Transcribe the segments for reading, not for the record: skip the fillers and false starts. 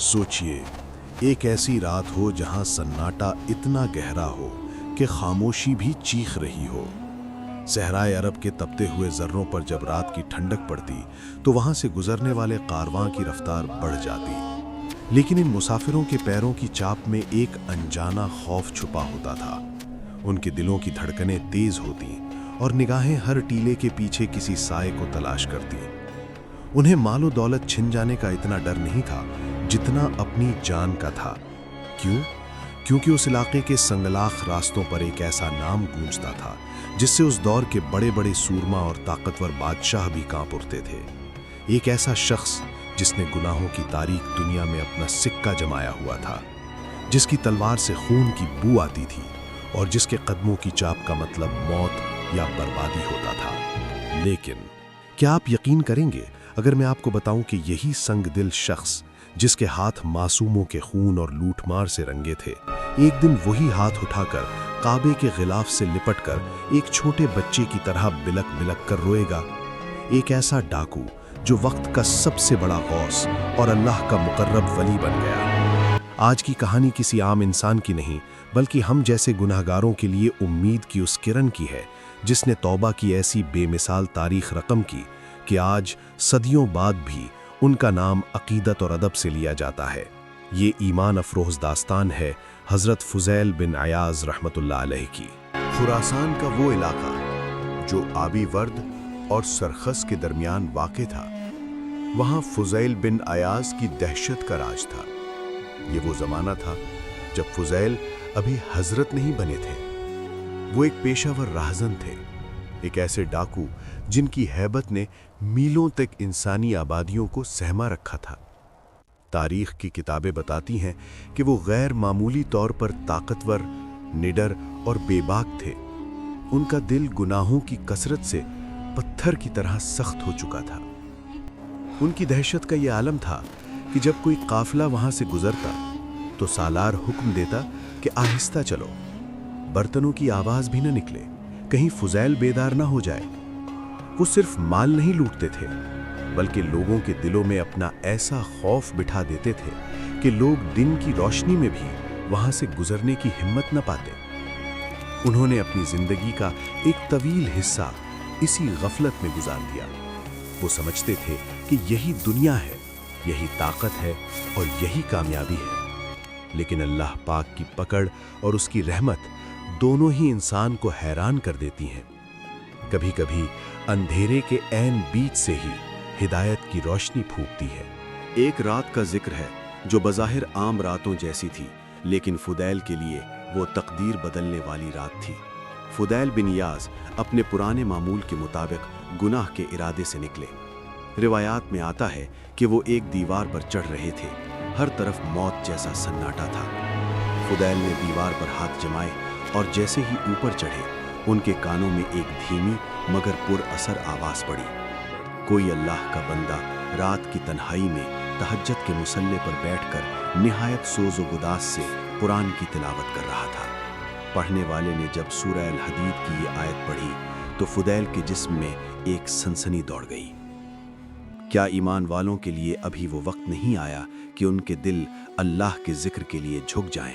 सोचिए, एक ऐसी रात हो जहां सन्नाटा इतना गहरा हो कि खामोशी भी चीख रही हो। सहराए अरब के तपते हुए जर्रों पर जब रात की ठंडक पड़ती तो वहां से गुजरने वाले कारवां की रफ्तार बढ़ जाती, लेकिन इन मुसाफिरों के पैरों की चाप में एक अनजाना खौफ छुपा होता था। उनके दिलों की धड़कनें तेज होती और निगाहें हर टीले के पीछे किसी साए को तलाश करती। उन्हें मालो दौलत छिन जाने का इतना डर नहीं था जितना अपनी जान का था। क्यों? क्योंकि उस इलाके के संगलाख रास्तों पर एक ऐसा नाम गूंजता था जिससे उस दौर के बड़े बड़े सूरमा और ताकतवर बादशाह भी कांप उठते थे। एक ऐसा शख्स जिसने गुनाहों की तारीख दुनिया में अपना सिक्का जमाया हुआ था, जिसकी तलवार से खून की बू आती थी और जिसके कदमों की चाप का मतलब मौत या बर्बादी होता था। लेकिन क्या आप यकीन करेंगे अगर मैं आपको बताऊं कि यही संग दिल शख्स, जिसके हाथ मासूमों के खून और लूटमार से रंगे थे, एक दिन वही हाथ उठाकर काबे के गिलाफ से लिपटकर एक छोटे बच्चे की तरह बिलक बिलक कर रोएगा। एक ऐसा डाकू जो वक्त का सबसे बड़ा गौस और अल्लाह का मुकर्रब वली बन गया। आज की कहानी किसी आम इंसान की नहीं, बल्कि हम जैसे गुनाहगारों के लिए उम्मीद की उस किरण की है जिसने तौबा की ऐसी बेमिसाल तारीख रकम की कि आज सदियों बाद भी उनका नाम अकीदत और अदब से लिया जाता है। ये ईमान अफरोज दास्तान है हज़रत फ़ुज़ैल बिन अयाज़ रहमतुल्लाह अलैह की। खुरासान का वो इलाका जो आबी वर्द और सरखस के दरमियान वाक़े था, वहाँ फ़ुज़ैल बिन अयाज़ की दहशत का राज था। ये वो ज़माना था जब फ़ुज़ैल अभी हज़रत नहीं बने थे। वो एक पेशावर राहज़न थे, एक ऐसे डाकू जिनकी हैबत ने मीलों तक इंसानी आबादियों को सहमा रखा था। तारीख की किताबें बताती हैं कि वो गैर मामूली तौर पर ताकतवर, निडर और बेबाक थे। उनका दिल गुनाहों की कसरत से पत्थर की तरह सख्त हो चुका था। उनकी दहशत का ये आलम था कि जब कोई काफिला वहां से गुजरता तो सालार हुक्म देता कि आहिस्ता चलो, बर्तनों की आवाज भी न निकले, कहीं फ़ुज़ैल बेदार ना हो जाए। वो सिर्फ माल नहीं लूटते थे, बल्कि लोगों के दिलों में अपना ऐसा खौफ बिठा देते थे कि लोग दिन की रोशनी में भी वहां से गुजरने की हिम्मत न पाते। उन्होंने अपनी जिंदगी का एक तवील हिस्सा इसी गफलत में गुजार दिया। वो समझते थे कि यही दुनिया है, यही ताकत है और यही कामयाबी है। लेकिन अल्लाह पाक की पकड़ और उसकी रहमत दोनों ही इंसान को हैरान कर देती हैं। कभी कभी अंधेरे के ऐन बीच से ही हिदायत की रोशनी फूंकती है। एक रात का जिक्र है जो बज़ाहिर आम रातों जैसी थी, लेकिन फ़ुदैल के लिए वो तकदीर बदलने वाली रात थी। फ़ुदैल बिन याज़ अपने पुराने मामूल के मुताबिक गुनाह के इरादे से निकले। रिवायात में आता है कि वो एक दीवार पर चढ़ रहे थे। हर तरफ मौत जैसा सन्नाटा था। फ़ुदैल ने दीवार पर हाथ जमाए और जैसे ही ऊपर चढ़े, उनके कानों में एक धीमी मगर पुरअसर आवाज़ पड़ी। कोई अल्लाह का बंदा रात की तन्हाई में तहज्जुद के मुसल्ले पर बैठकर निहायत सोज़ो गुदास से कुरान की तिलावत कर रहा था। पढ़ने वाले ने जब सूरह अल हदीद की ये आयत पढ़ी तो फ़ुदैल के जिस्म में एक सनसनी दौड़ गई। क्या ईमान वालों के लिए अभी वो वक्त नहीं आया कि उनके दिल अल्लाह के जिक्र के लिए झुक जाएं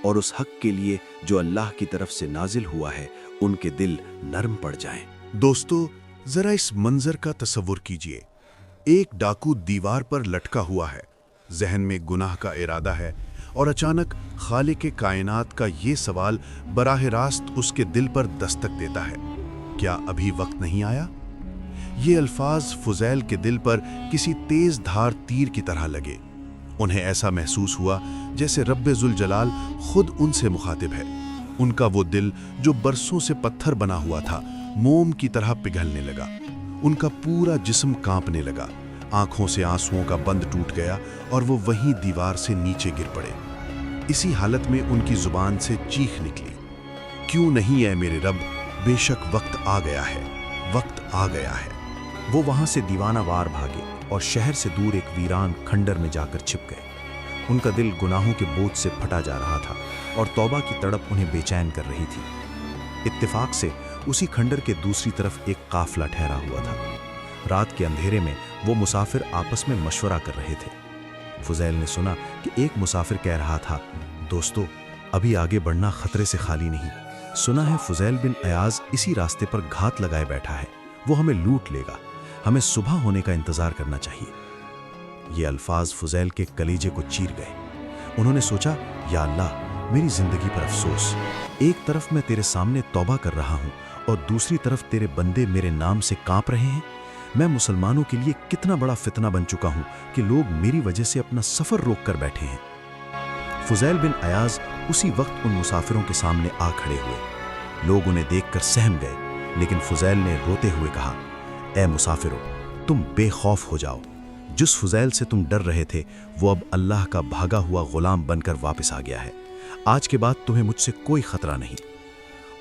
और उस हक के लिए जो अल्लाह की तरफ से नाजिल हुआ है उनके दिल नरम पड़ जाएं? दोस्तों, जरा इस मंजर का तसव्वुर कीजिए। एक डाकू दीवार पर लटका हुआ है, जहन में गुनाह का इरादा है, और अचानक खालिक कायनात का ये सवाल बराह रास्त उसके दिल पर दस्तक देता है, क्या अभी वक्त नहीं आया? ये अल्फाज फ़ुज़ैल के दिल पर किसी तेज धार तीर की तरह लगे। उन्हें ऐसा महसूस हुआ जैसे रब्बे जुल जलाल खुद उनसे मुखातिब है। उनका वो दिल जो बरसों से पत्थर बना हुआ था, मोम की तरह पिघलने लगा। उनका पूरा जिस्म कांपने लगा, आंखों से आंसुओं का बंद टूट गया और वो वहीं दीवार से नीचे गिर पड़े। इसी हालत में उनकी जुबान से चीख निकली, क्यों नहीं है मेरे रब, बेशक वक्त आ गया है, वक्त आ गया है। वो वहां से दीवाना वार भागे और शहर से दूर एक वीरान खंडर में जाकर छिप गए। उनका दिल गुनाहों के बोझ से फटा जा रहा था और तौबा की तड़प उन्हें बेचैन कर रही थी। इत्तेफाक से उसी खंडर के दूसरी तरफ एक काफिला ठहरा हुआ था। रात के अंधेरे में वो मुसाफिर आपस में मशवरा कर रहे थे। فضیل نے سنا کہ ایک مسافر کہہ رہا تھا، دوستو ابھی آگے بڑھنا خطرے سے خالی نہیں، سنا ہے فضیل بن ایاز اسی راستے پر گھات لگائے بیٹھا ہے، وہ ہمیں لوٹ لے گا، ہمیں صبح ہونے کا انتظار کرنا چاہیے۔ یہ الفاظ فضیل کے کلیجے کو چیر گئے۔ انہوں نے سوچا، یا اللہ میری زندگی پر افسوس، ایک طرف میں تیرے سامنے توبہ کر رہا ہوں اور دوسری طرف تیرے بندے میرے نام سے کانپ رہے ہیں، میں مسلمانوں کے لیے کتنا بڑا فتنہ بن چکا ہوں کہ لوگ میری وجہ سے اپنا سفر روک کر بیٹھے ہیں۔ فضیل بن ایاز اسی وقت ان مسافروں کے سامنے آ کھڑے ہوئے۔ لوگ انہیں دیکھ کر سہم گئے، لیکن فضیل نے روتے ہوئے کہا، اے مسافرو تم بے خوف ہو جاؤ، جس فضیل سے تم ڈر رہے تھے وہ اب اللہ کا بھاگا ہوا غلام بن کر واپس آ گیا ہے، آج کے بعد تمہیں مجھ سے کوئی خطرہ نہیں۔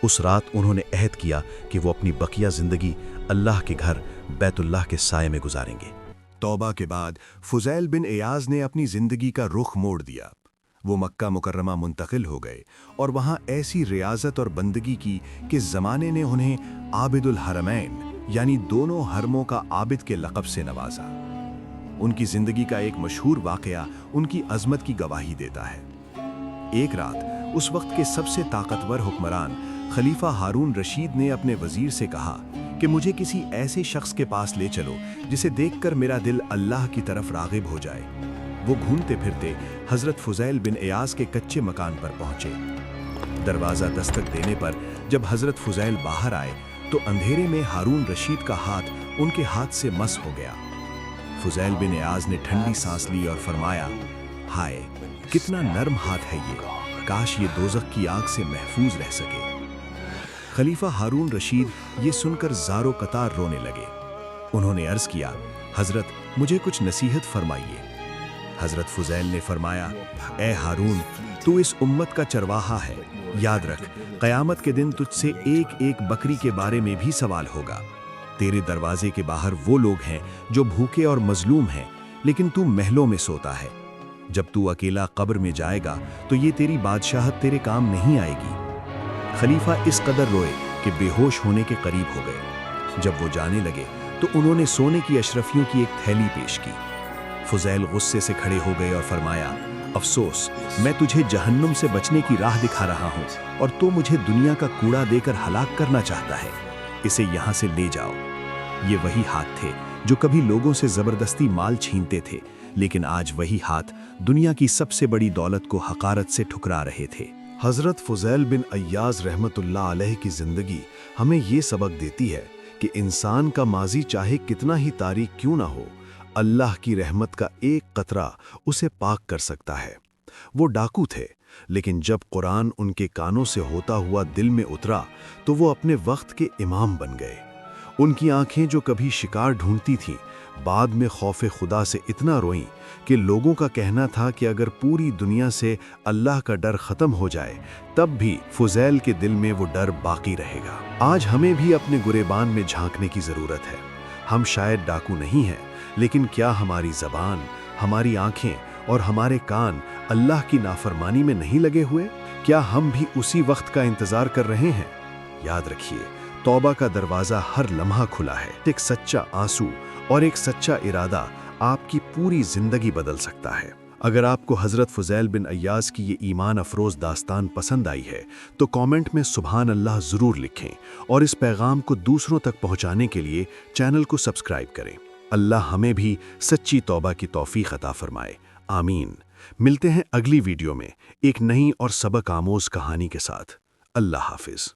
اس رات انہوں نے عہد کیا کہ وہ اپنی بقیہ زندگی اللہ کے گھر بیت اللہ کے سائے میں گزاریں گے۔ توبہ کے بعد فضیل بن ایاز نے اپنی زندگی کا رخ موڑ دیا۔ وہ مکہ مکرمہ منتقل ہو گئے اور وہاں ایسی ریاضت اور بندگی کی کہ زمانے نے انہیں عابد الحرمین یعنی دونوں حرموں کا عابد کے لقب سے نوازا۔ ان کی زندگی کا ایک مشہور واقعہ ان کی عظمت کی گواہی دیتا ہے۔ ایک رات اس وقت کے سب سے طاقتور حکمران خلیفہ ہارون رشید نے اپنے وزیر سے کہا کہ مجھے کسی ایسے شخص کے پاس لے چلو جسے دیکھ کر میرا دل اللہ کی طرف راغب ہو جائے۔ وہ گھومتے پھرتے حضرت فضیل بن ایاز کے کچے مکان پر پہنچے۔ دروازہ دستک دینے پر جب حضرت فضیل باہر آئے تو اندھیرے میں ہارون رشید کا ہاتھ ان کے ہاتھ سے مس ہو گیا۔ فضیل بن ایاز نے ٹھنڈی سانس لی اور فرمایا، ہائے کتنا نرم ہاتھ ہے یہ، کاش یہ دوزخ کی آگ سے محفوظ رہ سکے۔ خلیفہ ہارون رشید یہ سن کر زارو قطار رونے لگے۔ انہوں نے عرض کیا، حضرت مجھے کچھ نصیحت فرمائیے۔ حضرت فضیل نے فرمایا، اے ہارون تو اس امت کا چرواہا ہے، یاد رکھ قیامت کے دن تجھ سے ایک ایک بکری کے بارے میں بھی سوال ہوگا۔ تیرے دروازے کے باہر وہ لوگ ہیں جو بھوکے اور مظلوم ہیں، لیکن تو محلوں میں سوتا ہے۔ جب تو اکیلا قبر میں جائے گا تو یہ تیری بادشاہت تیرے کام نہیں آئے گی۔ خلیفہ اس قدر روئے کہ بے ہوش ہونے کے قریب ہو گئے۔ جب وہ جانے لگے تو انہوں نے سونے کی اشرفیوں کی ایک تھیلی پیش کی۔ فضیل غصے سے کھڑے ہو گئے اور فرمایا، افسوس میں تجھے جہنم سے بچنے کی راہ دکھا رہا ہوں اور تو مجھے دنیا کا کوڑا دے کر ہلاک کرنا چاہتا ہے، اسے یہاں سے لے جاؤ۔ یہ وہی ہاتھ تھے جو کبھی لوگوں سے زبردستی مال چھینتے تھے، لیکن آج وہی ہاتھ دنیا کی سب سے بڑی دولت کو حقارت سے ٹھکرا رہے تھے۔ حضرت فضیل بن ایاز رحمت اللہ علیہ کی زندگی ہمیں یہ سبق دیتی ہے کہ انسان کا ماضی چاہے کتنا ہی تاریک کیوں نہ ہو، اللہ کی رحمت کا ایک قطرہ اسے پاک کر سکتا ہے۔ وہ ڈاکو تھے، لیکن جب قرآن ان کے کانوں سے ہوتا ہوا دل میں اترا تو وہ اپنے وقت کے امام بن گئے۔ ان کی آنکھیں جو کبھی شکار ڈھونڈتی تھیں، بعد میں خوف خدا سے اتنا روئیں کہ لوگوں کا کہنا تھا کہ اگر پوری دنیا سے اللہ کا ڈر ختم ہو جائے تب بھی فضیل کے دل میں وہ ڈر باقی رہے گا۔ آج ہمیں بھی اپنے گریبان میں جھانکنے کی ضرورت ہے۔ ہم شاید ڈاکو نہیں ہیں، لیکن کیا ہماری زبان، ہماری آنکھیں اور ہمارے کان اللہ کی نافرمانی میں نہیں لگے ہوئے؟ کیا ہم بھی اسی وقت کا انتظار کر رہے ہیں؟ یاد رکھیے، توبہ کا دروازہ ہر لمحہ کھلا ہے۔ ایک سچا آنسو اور ایک سچا ارادہ آپ کی پوری زندگی بدل سکتا ہے۔ اگر آپ کو حضرت فضیل بن ایاز کی یہ ایمان افروز داستان پسند آئی ہے تو کامنٹ میں سبحان اللہ ضرور لکھیں، اور اس پیغام کو دوسروں تک پہنچانے کے لیے چینل کو سبسکرائب کریں۔ اللہ ہمیں بھی سچی توبہ کی توفیق عطا فرمائے، آمین۔ ملتے ہیں اگلی ویڈیو میں ایک نئی اور سبق آموز کہانی کے ساتھ۔ اللہ حافظ۔